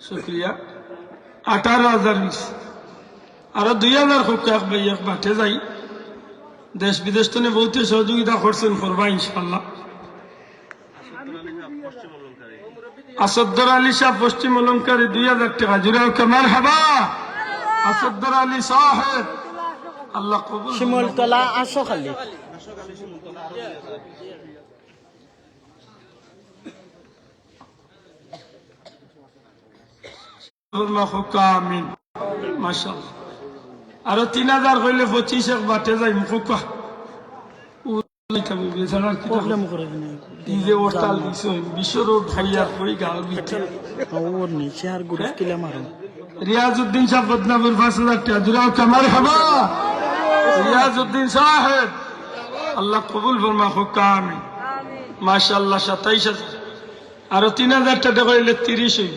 শুক্রিয়া 18,000 আরো 2,000 খুব এক ভাই এক বাটে যাই দেশ বিদেশ তো বহুত সহযোগিতা করছেন করবা ইনশাল্লাহ। আসাদুর আলী সাহেব পশ্চিম অলঙ্কারী 2,000 টাকা জুড়ে কামাল হাবা আসাদুর আলী সাহেব আল্লাহ কবুল। শিমুলতলা আসো খালি আমিন মাশাআল্লাহ। আরো 3,000 হইলে 25 এক বাটে যাই মুখা প্রবলেম করে নিজে ওটাল দিছ বিশ্ব রোড খাইয়া কই গাল বিটে ওর নিচে আর গুড় কিলা মারো। রিয়াজউদ্দিন সাহেব বদনাপুর 5,000 টাকা জুড়াও কামাল হাবা রিয়াজউদ্দিন সাহেব আল্লাহ কবুল ফরমা হুকা আমিন মাশাআল্লাহ। 27,000 আরো 3,000 টাকা হইলে 30 হই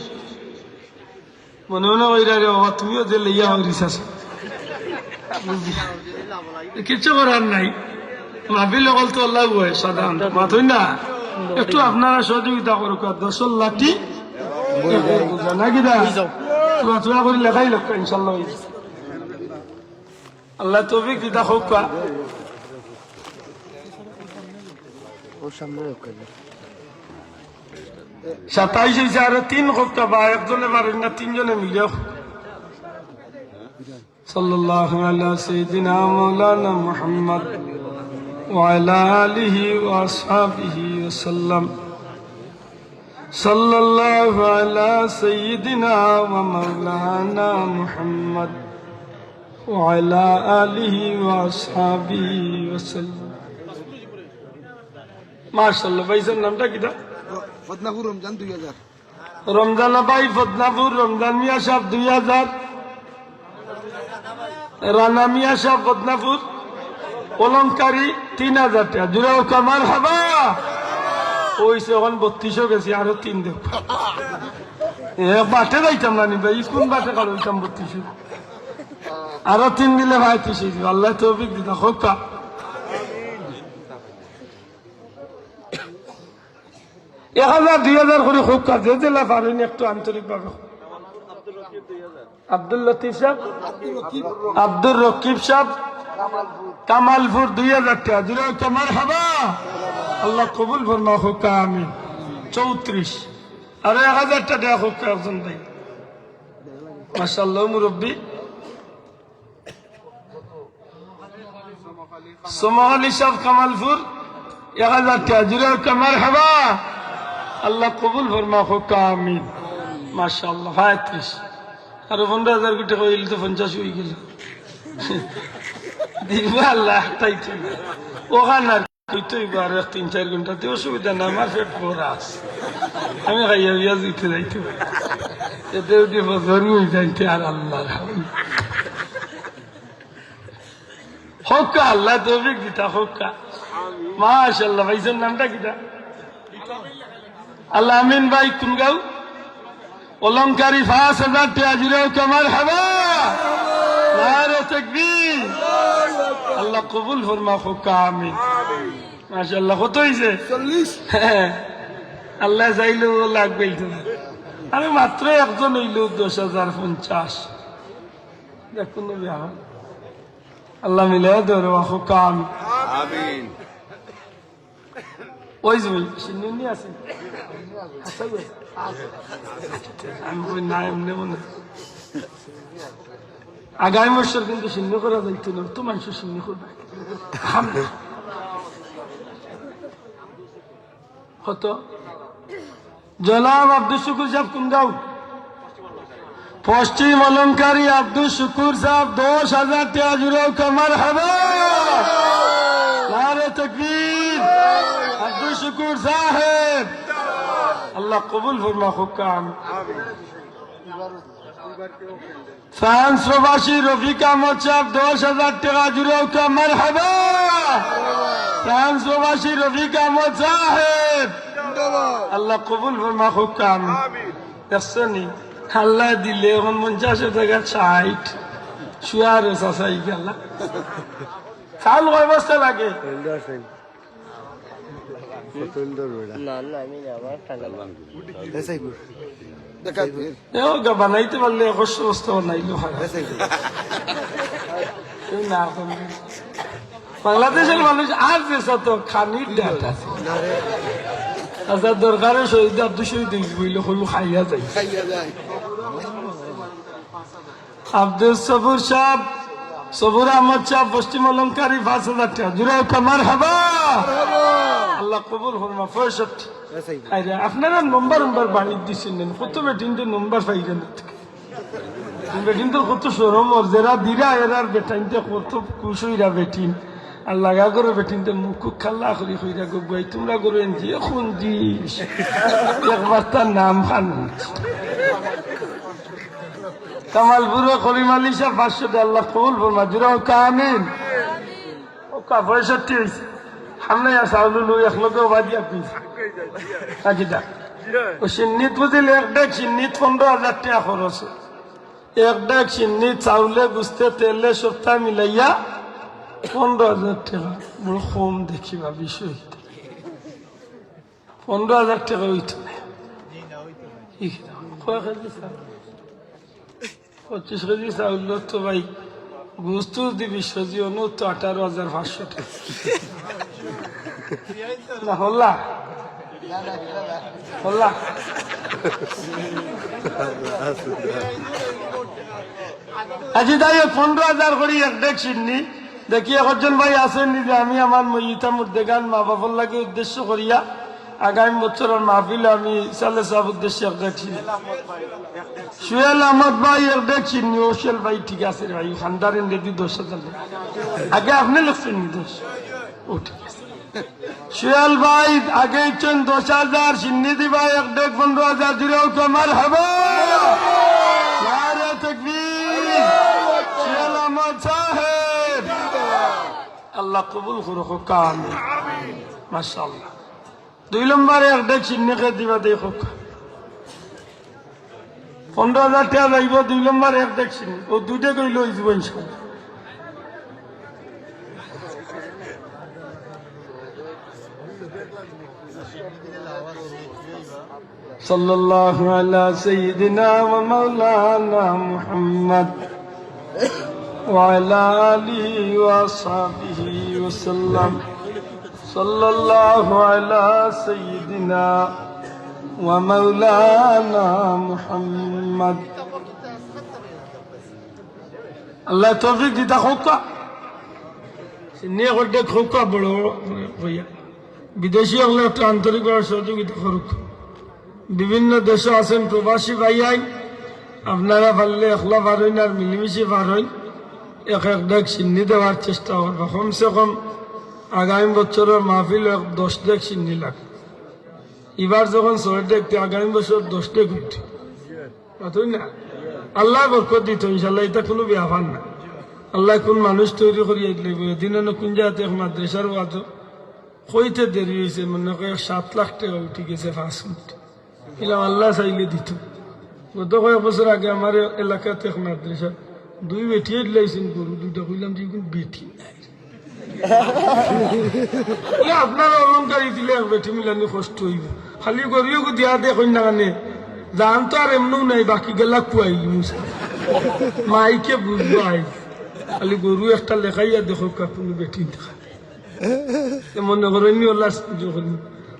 মনে মনে ওইরা রে বাবা তুমিও যে লইয়া হইরিস কিছু করার নাই মাহফিল হল তো আল্লাহ হয় সাধারণ মাথুই না একটু আপনারা সহযোগিতা করুক 10 লাঠি নাকি দা চুয়া করে লেখাই লোক ইনশাল্লাহ আল্লাহ তৌফিক দিতা হোক। 27 হয়েছে আরো 3 হোক বা একজনে পারেন না 3 জনে মিলে সাল্লাল্লাহু আলা সাইয়্যিদিনা মাওলানা মুহাম্মদ وعلى آله وأصحابه وسلم صلى الله على سيدنا ومولانا محمد وعلى آله وأصحابه وسلم ما شاء الله ভাইজান নামটা কিটা ফদনাপুর রমজান 2000 রমজান ভাই ফদনাপুর রমজান মিয়া সাহেব 2000 রানা মিয়া সাহেব ফদনাপুর অলঙ্কারী 3,000 টাকা জুড়াও কামাল হাবা ওইসে এখন 32 গেছি আরো 3 দেব বাটে যাইতাম না নি ভাই কোন বাটে কারোইতাম 32 আরো 3 দিলে ভাই 30 আল্লাহ তৌফিক দিতা হোক। এক 1,000 2,000 করে হোক যে জেলা পারেন একটু আন্তরিক ভাবে আব্দুল লতিফ সাহেব আব্দুর রকিব সাহেব কামালপুর 2,000 টাকা জুড়ে কামাল হাবা আল্লাহ কবুল ফরমা হোক আমিন। 34 আরো 1,000 টাকা হোক একজন ভাই মাশাআল্লাহ মুরব্বী সোমালি সাহেব কামালপুর 1,000 টাকা জুড়ে কামাল হাবা আল্লাহ কবুল ফরমা হোক আমিন মাশাআল্লাহ। 35 আরো 15,000 টাকা হইলে তো 50 হয়ে গেল দিবা আল্লাহ তাই ওখানে তুই আর 3-4 ঘন্টাতে অসুবিধা না আমার পেট ভরা আছে আমি খাইয়া বিয়া দিতে যাইতে এতে উঠে বছরই হয়ে যাইতে আর আল্লাহ হোক আল্লাহ তৌফিক দিতা হোক মাশাআল্লাহ। ভাইজান নামটা কিটা আল্লাহ আমিন ভাই কোন গাঁও অলঙ্কারী 5,000 টাকা জুড়েও কামাল হাবা নারে তাকবীর আল্লাহ কবুল ফরমা হোক আমিন মাশাআল্লাহ। কত হইছে 40 আল্লাহ চাইলেও লাগবেই তো আমি মাত্র একজন হইল 10,050 দেখুন আল্লাহ মিলে ধরে হোক আমিন। ওই যে সিন্নি আছে আমি কই না এমনি মনে আগামী বছর কিন্তু শূন্য করা যাইতো না তো মানুষ শূন্য করবে হতো। জনাব আব্দুল শুকুর সাহেব কোন গাঁও পশ্চিম অলঙ্কারী আব্দুল শুকুর সাহেব 10,000 টাকা জুড়েও কামাল হাবা নারে তাকবীর আব্দুল শুকুর সাহেব আল্লাহ কবুল ফরমা হোক আমিন। ফ্রান্স প্রবাসী রফিক আহমদ সাহেব 10,000 টাকা জুড়েও কামাল হাবা ফ্রান্স প্রবাসী রফিক আহমদ সাহেব আল্লাহ কবুল ফরমা হোক আমিন। দেখছেন আল্লাহ দিলে এখন 50 টাকা 60 শুয়ার চাষাই গেল চাল কয় বস্তা লাগে দেখা এও গা বানাইতে পারলে অবশ্য অবস্থা বানাইলো হয় কেউ না করলে। বাংলাদেশের মানুষ আর যে শত খানির ডাট আছে আচ্ছা দরকারে শহীদ আব্দুল শহীদ বইলে হলু খাইয়া যাই খাইয়া যায় আব্দুল সবুর সাহ সবুর আহমদ সাহ পশ্চিম অলঙ্কারী 5,000 টাকা জুড়ে কামার হাবা আল্লাহ কবুল হরমা 65 আপনারা নম্বর বাড়ি দিচ্ছেন কত বেটিনতে নম্বর পাইছেন বেটিন তো কত সরম যারা দিরা এরার বেটাইনতে কত খুশইরা বেটিন আর লাগা করে বেটিনতে মুখ খাল্লা করি কইরা গো ভাই তোমরা করে এনজি এখন দিস একবার তার নাম খান কামালপুরে করিম আলী সাহ 500 টাকা আল্লাহ কবুল ফরমা জুড়াও কামিন ও কা 65 হয়েছে সামনে চাউলু এক লোকে বাজি আপনি আজিটা ও সিন্নিত বুঝিল এক ডেক সিন্নিত 15,000 টাকা খরচ এক ডেক সিন্নিত চাউলে গুছতে তেলে সপ্তাহ মিলাইয়া 15,000 টাকা বড় কম দেখিবা বিষয় 15,000 টাকা হইতো না 25 কেজি চাউল তো ভাই গুস্তু দিবি সজি অনু তো 18,500 টাকা না হল্লা হল্লা আজি তাই 15,000 করি এক ডেক সিন্নি দেখি একজন ভাই আছেন যে আমি আমার মইতামুর দেগান মা বাবার লাগে উদ্দেশ্য করিয়া আগামী বছরের মাহফিলে আমি সালে সাহেব উদ্দেশ্যে এক ডেক সিন্নি সুয়েল আহমদ ভাই এক ডেক সিন্নি ওশেল ভাই ঠিক আছে ভাই খানদারেন রেডি 10,000 আগে আপনি লিখছেন 10 ও ঠিক আছে সুয়েল ভাই আগে ইচ্ছেন 10,000 সিন্নি দিবা এক ডেক 15,000 জুড়েও তো আমার হবে নারে তাকবীর সুয়েল আহমদ সাহেব আল্লাহ কবুল করুক আমিন মাশাআল্লাহ 2 নম্বরে এক ডেক সিন্নিকে দিবা দেখো 15,000 টাকা যাইব 2 নম্বরে এক ডেক সিন্নি ও দুইটা কইল হইব ইনশাআল্লাহ صلى الله على سيدنا ومولانا محمد وعلى آله وصحبه وسلم صلى الله على سيدنا ومولانا محمد الله توفيق دي تخوكا سنية قد خوكا بڑو ভইয়া বিদেশি হলে একটু আন্তরিকভাবে সহযোগিতা করুক বিভিন্ন দেশে আছেন প্রবাসী ভাই আইন আপনারা পারলে একলা পারেন আর মিলেমিশে পারেন এক ডেক সিন্নি দেওয়ার চেষ্টা করবা কমসে কম আগামী বছরের মাহফিল 10 ডেক সিন্নি লাগবে এবার যখন 6 ডেক আগামী বছর 10 ডেক উঠে বুঝলেন না আল্লাহ বরকত দিত ইনশাল্লাহ এটা কোনো ব্যাপার না আল্লাহ কোন মানুষ তৈরি করিয়ে দিলে দিন কোন জায়গাতে মাদ্রাসার ওয়াজ কইতে দেরি হয়েছে মনে করে 7 লাখ টাকা উঠে গেছে 5 মিনিট এলাম আল্লাহ চাইলে দিত গত কয়েক বছর আগে আমার এলাকাতে এক মাদ্রাসা 2 বেটিয়ে দিলাইছেন গরু 2টা কইলাম যে কোন বেটি নাই আপনারা অলঙ্কারী দিলে এক বেটি মিলানি কষ্ট হইব খালি গরুও দিয়া দেখুন না মানে জান তো আর এমনও নাই বাকি গেলা কুয়াই মাইকে বুঝবো আই খালি গরু একটা লেখাইয়া দেখো কোনো বেটি দেখা মনে করেন যখন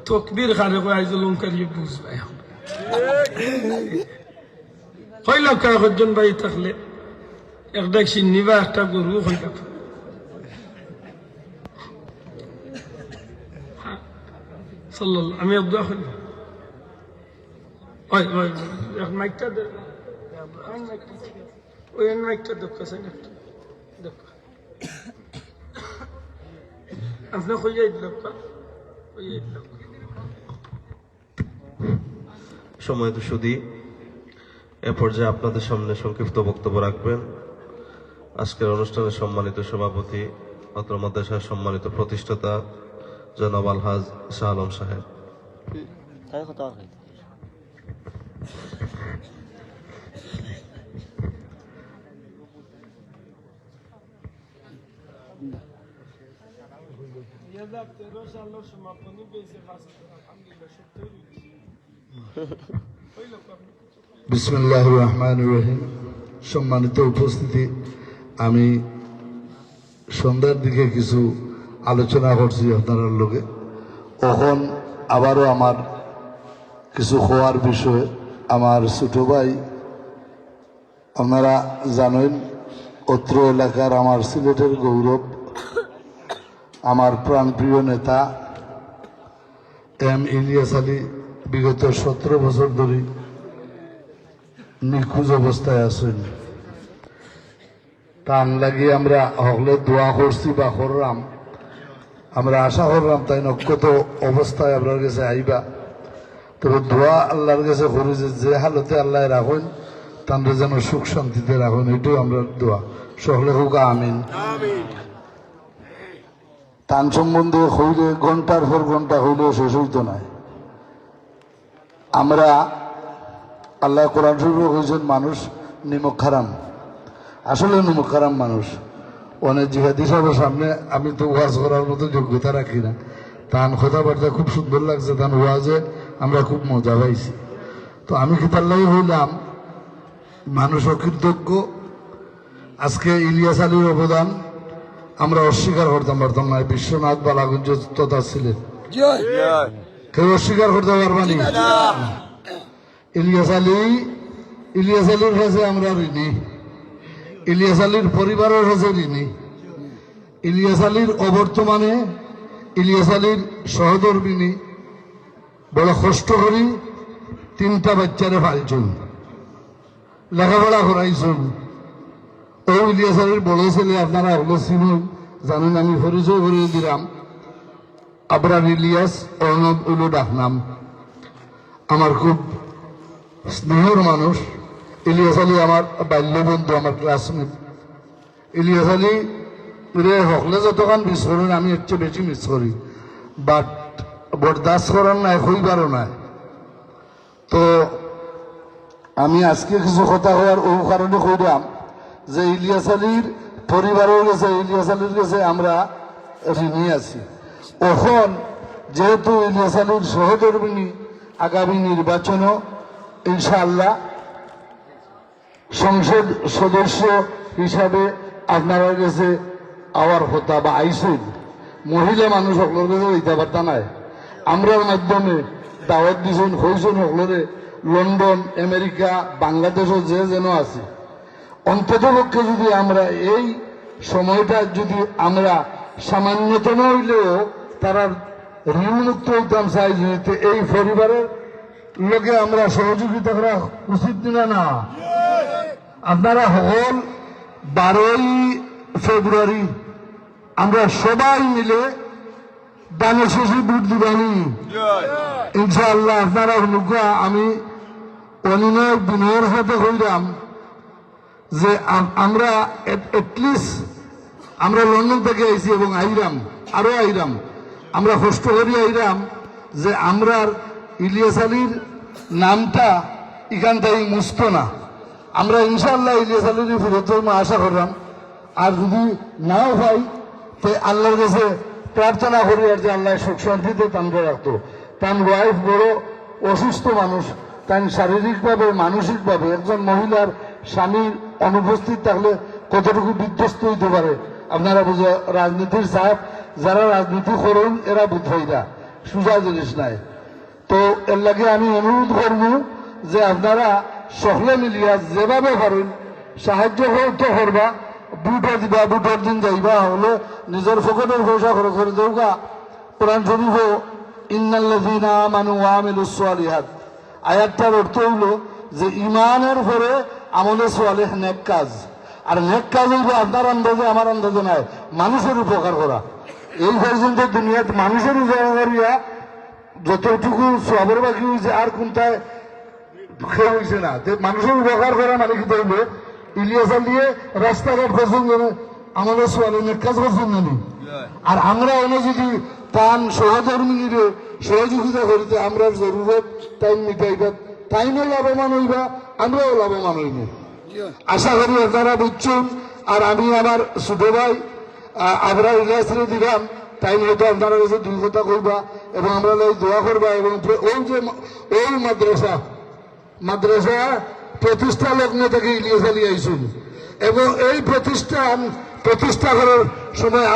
তকবির খারে আইজ অলঙ্কারী বুঝবাই হইল কয়েকজন ভাই থাকলে এক ডেক সিন্নি বা একটা গরু হইল আমি একদম হইল মাইকটা ওই মাইকটা দেখছেন একটা দেখ আপনি কইয়া দিল সময়ত সুদী এ পর্যায়ে আপনাদের সামনে সংক্ষিপ্ত বক্তব্য রাখবেন আজকের অনুষ্ঠানের সম্মানিত সভাপতি অত্র মাদ্রাসার সম্মানিত প্রতিষ্ঠাতা জনাব আলহাজ শাহ আলম সাহেব। সালের সমাপনী পেয়েছে আলহামদুলিল্লাহ 70 বিসমিল্লাহির রহমানির রহিম। সম্মানিত উপস্থিতি, আমি সন্ধ্যার দিকে কিছু আলোচনা করছি আপনার লোকে। এখন আবারও আমার কিছু হওয়ার বিষয়ে আমার ছোট ভাই, আপনারা জানেন অত্র এলাকার আমার সিলেটের গৌরব, আমার প্রাণপ্রিয় নেতা এম ইলিয়াস আলী বিগত 17 বছর ধরে নিখোঁজ অবস্থায় আছেন। তান লাগিয়ে আমরা হকলে দোয়া করছি বা করলাম, আমরা আশা করলাম তাই নক্ষত অবস্থায় আপনার কাছে আইবা। তবে দোয়া আল্লাহর কাছে করি যে হালতে আল্লাহ রাখুন তানরে যেন সুখ শান্তিতে রাখুন, এটাও আমরা দোয়া সকলে হোক আমিন। তান সম্বন্ধে হইলে ঘন্টার পর ঘন্টা হইলেও শেষ হইতো না। আমরা আল্লাহ কোরআন শরীফে কইছেন মানুষ নিমক হারাম, আসলে নিমক হারাম মানুষ। অনেক জিহাদি সাহেবের সামনে আমি তো ওয়াজ করার মতো যোগ্যতা রাখি না, তান কথাবার্তা খুব সুন্দর লাগছে, তান ওয়াজে আমরা খুব মজা পাইছি। তো আমি কিতাল্লাই হইলাম মানুষ অকৃতজ্ঞ। আজকে ইলিয়াস আলীর অবদান আমরা অস্বীকার করতাম পারতাম না। বিশ্বনাথ বালাগঞ্জ তথা ছিলেন, কেউ অস্বীকার করতে পারবানি। ইলিয়াস আলীর কাছে আমরা ঋণী, ইলিয়াস আলীর পরিবারের কাছে ঋণী। ইলিয়াস আলীর অবর্তমানে ইলিয়াস আলীর সহধর্মিনী বড় কষ্ট করি 3টা বাচ্চারে পালছুন, লেখাপড়া করাইছুন। ও ইলিয়াস আলীর বড় ছেলে, আপনারা ওগুলো চিনুন, জানেন, আমি পরিচয় করিয়ে দিলাম। আবরার ইলিয়াস, অর্ণব উলো ডাকনাম। আমার খুব স্নেহর মানুষ। ইলিয়াস আলী আমার বাল্যবন্ধু, আমার ক্লাসমেট। ইলিয়াস আলী রে হকলে যতক্ষণ মিস করেন আমি এর চেয়ে বেশি মিস করি, বাট বরদাস্ত করার নাই, হইবারও নাই। তো আমি আজকে কিছু কথা হওয়ার ও কারণে কইলাম যে ইলিয়াস আলীর পরিবারের কাছে, ইলিয়াস আলীর কাছে আমরা ঋণী আছি। এখন যেহেতু ইলিয়াস আলীর সহধর্মিনী আগামী নির্বাচনও ইনশাআল্লাহ সংসদ সদস্য হিসাবে আপনারা কাছে আওয়ার হতা বা আইসুন, মহিলা মানুষ সকলের কাছে দিতে পারতা নাই। আমরার মাধ্যমে দাওয়াত দিছুন, হইছুন সকলরে লন্ডন, আমেরিকা, বাংলাদেশও যে যেন আছে। অন্তত পক্ষে যদি আমরা এই সময়টা যদি আমরা সামান্যতম হইলেও তারা ঋণমুক্ত হইতাম চাই, যেহেতু এই পরিবারের লোকে আমরা সহযোগিতা করা উচিত না। না, আপনারা হল 12ই ফেব্রুয়ারি আমরা সবাই মিলে দানের শেষে ভোট দিবানি ইনশাআল্লাহ। আপনারা অনুগ্রহ, আমি অনিনয় বিনয়ের সাথে কইলাম যে আমরা এটলিস্ট আমরা লন্ডন থেকে আইছি এবং আইরাম, আরো আইরাম, আমরা কষ্ট করি আইরাম যে আমরা ইলিয়াস আলীর নামটা এখানটাই মুছত না। আমরা ইনশাআল্লাহ ইলিয়াস আলীর ফিরত আশা করলাম। আর যদি নাও হয় তো আল্লাহর কাছে প্রার্থনা করি আর যে আল্লাহ সুখ শান্তিতে তানকে রাখতো। তার ওয়াইফ বড় অসুস্থ মানুষ, তাই শারীরিকভাবে মানসিকভাবে একজন মহিলার স্বামীর অনুপস্থিত থাকলে কতটুকু বিধ্বস্ত হইতে পারে আপনারা বুঝে। রাজনীতির সাহেব যারা রাজনীতি করেন এরা বুঝাইরা সুজা জিনিস নাই। তো এর লাগে আমি অনুরোধ করব যে আপনারা সকলে মিলিয়া যেভাবে পারেন সাহায্য করতে করবা, বুটা দিবা, বুটার দিন যাইবা, হলে নিজের পকেটের পয়সা খরচ করে দেওগা। কোরআন শরীফ ইন্নাল্লাযীনা আমানু ওয়া আমিলুস সালিহাত আয়াতটার অর্থ হইল যে ইমানের পরে আমলে সালেহ নেক কাজ। আর নেক কাজ হইল আপনার আন্দাজে আমার আন্দাজে নাই, মানুষের উপকার করা। এই পর্যন্ত দুনিয়াতে মানুষের উপকার করিয়া যতটুকু সবের বাকি হয়েছে আর কোনটায় খেয়ে হয়েছে না। মানুষের উপকার করা মানে কি হইবে, ইলিয়াস আলিয়ে রাস্তাঘাট করছেন আমাদের সোয়ালে নেক কাজ করছেন না। আর আমরা এনে যদি তান সহধর্মিনীরে সহযোগিতা করিতে আমরা জরুরত টাইম মিটাইবা, টাইমও লাভবান হইবা, আমরাও লাভবান হইব। আশা করি আপনারা বুঝছেন। আর আমি আমার ছোট ভাই আমরা ইলিয়াসরে দিলাম, তাই হয়তো আপনারা কাছে 2 কথা কইবা এবং আমরা দোয়া করবা। এবং ওই যে ওই মাদ্রাসা প্রতিষ্ঠা লগ্ন থেকে ইলিয়ে চালিয়ে আইসুন এবং এই প্রতিষ্ঠা করার সময়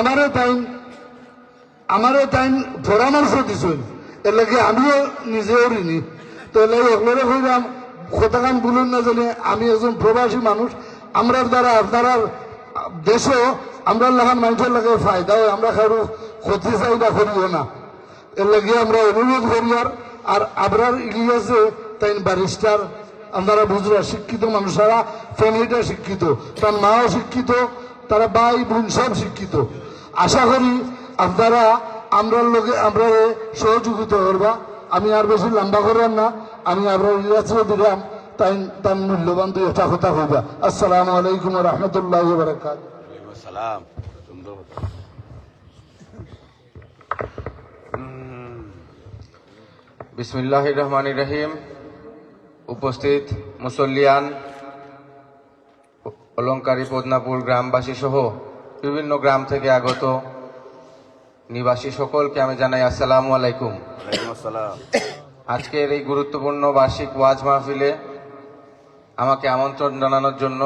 আমারও তাই পরামর্শ দিছুন এর লাগে আমিও নিজেও ঋণী তো এর লাগে এগুলো কইলাম কথাকান বলুন না জানি আমি একজন প্রবাসী মানুষ আমরার দ্বারা আপনারা দেশও আমরা লাগান মানুষের লাগে ফায়দা হয় আমরা কারো ক্ষতি চাহিদা করিও না এর লাগে আমরা অনুরোধ করি আর আবরার ইলিয়াসে তাই ব্যারিস্টার আপনারা বুঝরা শিক্ষিত মানুষেরা ফ্যামিলিটা শিক্ষিত তার মাও শিক্ষিত তারা ভাই বোন সব শিক্ষিত আশা করি আপনারা আমরা সহযোগিতা করবা আমি আর বেশি লম্বা করার না আমি আপনার ইলিয়াসে দিলাম তাই তার মূল্যবান দুই একটা কথা হইবা আসসালামু আলাইকুম রহমতুল্লাহ বারাকাত বিসমিল্লাহির রহমানির রহিম। উপস্থিত মুসল্লিয়ান, অলঙ্কারী পদ্মাপুর গ্রামবাসী সহ বিভিন্ন গ্রাম থেকে আগত নিবাসী সকলকে আমি জানাই আসসালামু আলাইকুম। আজকের এই গুরুত্বপূর্ণ বার্ষিক ওয়াজ মাহফিলে আমাকে আমন্ত্রণ জানানোর জন্য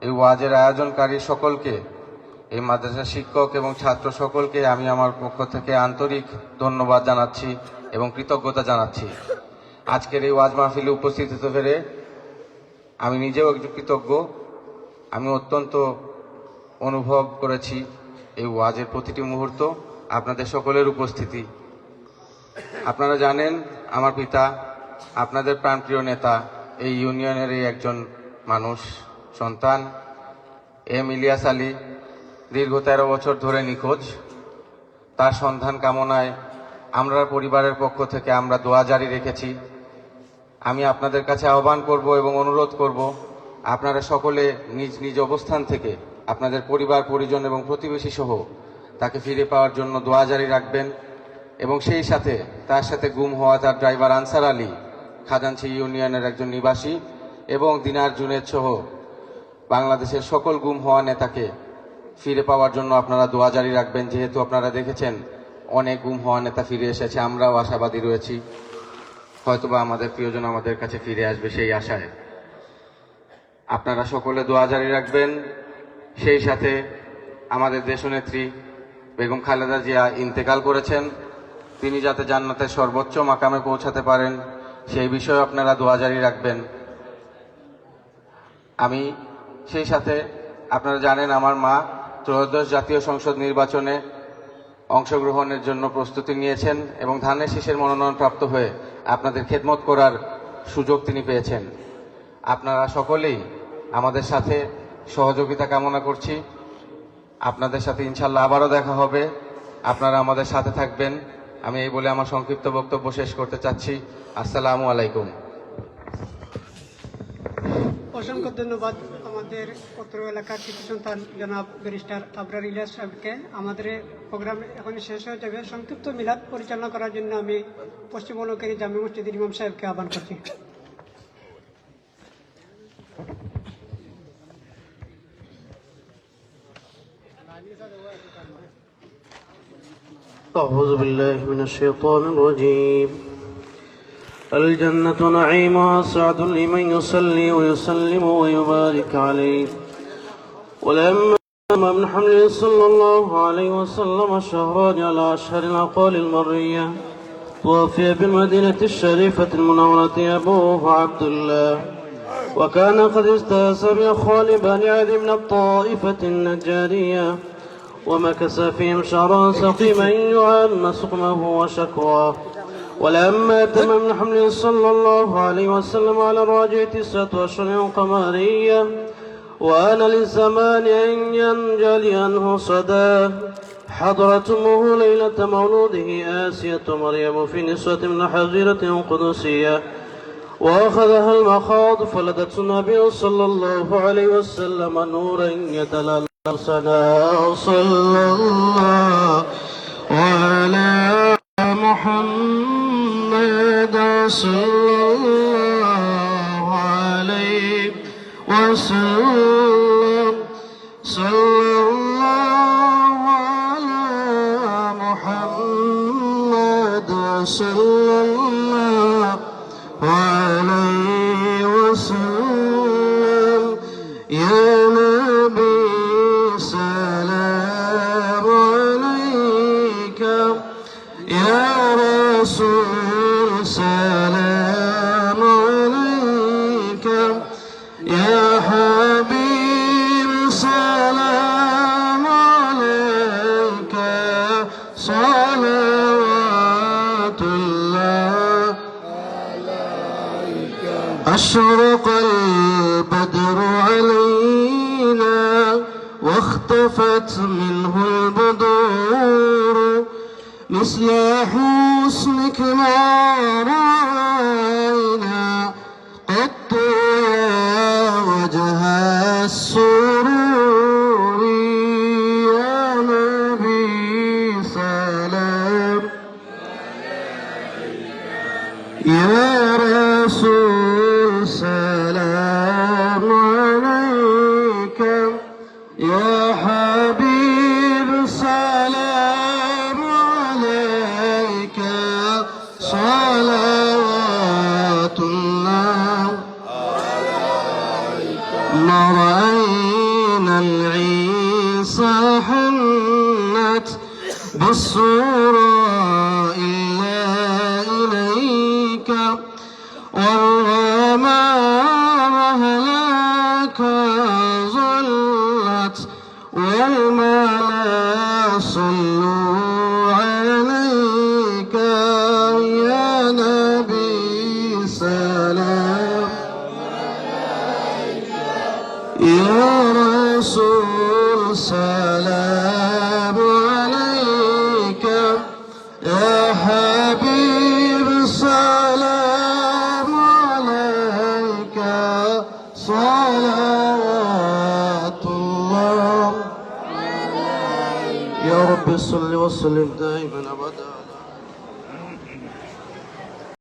এই ওয়াজের আয়োজনকারী সকলকে, এই মাদ্রাসা শিক্ষক এবং ছাত্র সকলকে আমি আমার পক্ষ থেকে আন্তরিক ধন্যবাদ জানাচ্ছি এবং কৃতজ্ঞতা জানাচ্ছি। আজকের এই ওয়াজ মাহফিলে উপস্থিত হতে পেরে আমি নিজেও একটু কৃতজ্ঞ। আমি অত্যন্ত অনুভব করেছি এই ওয়াজের প্রতিটি মুহূর্ত, আপনাদের সকলের উপস্থিতি। আপনারা জানেন আমার পিতা আপনাদের প্রাণপ্রিয় নেতা, এই ইউনিয়নেরই একজন মানুষ, সন্তান এম ইলিয়াস আলী দীর্ঘ 13 বছর ধরে নিখোঁজ। তার সন্ধান কামনায় আমরা পরিবারের পক্ষ থেকে আমরা দোয়া জারি রেখেছি। আমি আপনাদের কাছে আহ্বান করব এবং অনুরোধ করব, আপনারা সকলে নিজ নিজ অবস্থান থেকে আপনাদের পরিবার পরিজন এবং প্রতিবেশী সহ তাকে ফিরে পাওয়ার জন্য দোয়া জারি রাখবেন। এবং সেই সাথে তার সাথে গুম হওয়া তার ড্রাইভার আনসার আলী, খাজাঞ্চি ইউনিয়নের একজন নিবাসী, এবং দিনার জুনেদ সহ বাংলাদেশের সকল গুম হওয়া নেতাকে ফিরে পাওয়ার জন্য আপনারা দোয়া জারি রাখবেন। যেহেতু আপনারা দেখেছেন অনেক গুম হওয়া নেতা ফিরে এসেছে, আমরাও আশাবাদী রয়েছি হয়তোবা আমাদের প্রিয়জন আমাদের কাছে ফিরে আসবে সেই আশায়। আপনারা সকলে দোয়া জারি রাখবেন। সেই সাথে আমাদের দেশনেত্রী বেগম খালেদা জিয়া ইন্তেকাল করেছেন, তিনি যাতে জান্নাতের সর্বোচ্চ মাকামে পৌঁছাতে পারেন সেই বিষয়ে আপনারা দোয়া জারি রাখবেন। আমি সেই সাথে আপনারা জানেন আমার মা ত্রয়োদশ জাতীয় সংসদ নির্বাচনে অংশগ্রহণের জন্য প্রস্তুতি নিয়েছেন এবং ধানের শীষের মনোনয়নপ্রাপ্ত হয়ে আপনাদের খেদমত করার সুযোগ তিনি পেয়েছেন। আপনারা সকলেই আমাদের সাথে সহযোগিতা কামনা করছি। আপনাদের সাথে ইনশাল্লাহ আবারও দেখা হবে, আপনারা আমাদের সাথে থাকবেন। আমি এই বলে আমার সংক্ষিপ্ত বক্তব্য শেষ করতে চাচ্ছি। আসসালামু আলাইকুম। অসংখ্য ধন্যবাদ আমাদের পত্র এলাকার কৃতি সন্তান জনাব ব্যারিস্টার আবরার ইলিয়াস সাহেবকে। আমাদের প্রোগ্রাম এখন শেষ হয়ে যাবে। সংক্ষিপ্ত মিলাদ পরিচালনা করার জন্য আমি পশ্চিম অলঙ্কারী জামে মসজিদের ইমাম সাহেবকে আহ্বান করছি। أعوذ بالله من الشيطان الرجيم. الجنة نعيمها سعد لمن يصلي ويسلم ويبارك عليه. ولما ابن حمل صلى الله عليه وسلم شهران على أشهر العقال المرية توفي بالمدينة الشريفة المنورة أبوه عبد الله، وكان قد استأس بأخوال بني عدي من الطائفة النجارية، ومكث فيهم شهرا سقيما يعان سقمه وشكواه. ولما تم من حمل صلى الله عليه وسلم على الراجع 9 أشهر قمرية، وآن للزمان أن ينجلي عنه صداه، حضرت أمه ليلة مولوده آسية مريم في نسوة من حظيرة قدسية، وأخذها المخاض فلدت النبي صلى الله عليه وسلم نورا يتلالى سنا. صلى الله على محمد صلى الله عليه وسلم. صلى الله على محمد صلى الله عليه وسلم. يا نبي سلام عليك يا رسول سلام عليك يا حبيب سلام عليك صلوات الله أشرق البدر علينا واختفت منه البدور مثل حسنك ما رأينا قط يا وجه السرور يا نبي سلام يا رسول سلام عليك يا حبيب سلام عليك صلوات الله ما رأينا العيسى حنت بالصورة إلا إليك والغمام هلاك ظلت والملا صلوا عليك يا نبي سلام يا رسول سلام عليك يا حبيب سلام عليك صلوات الله يا رب صل وسلم دائما أبدا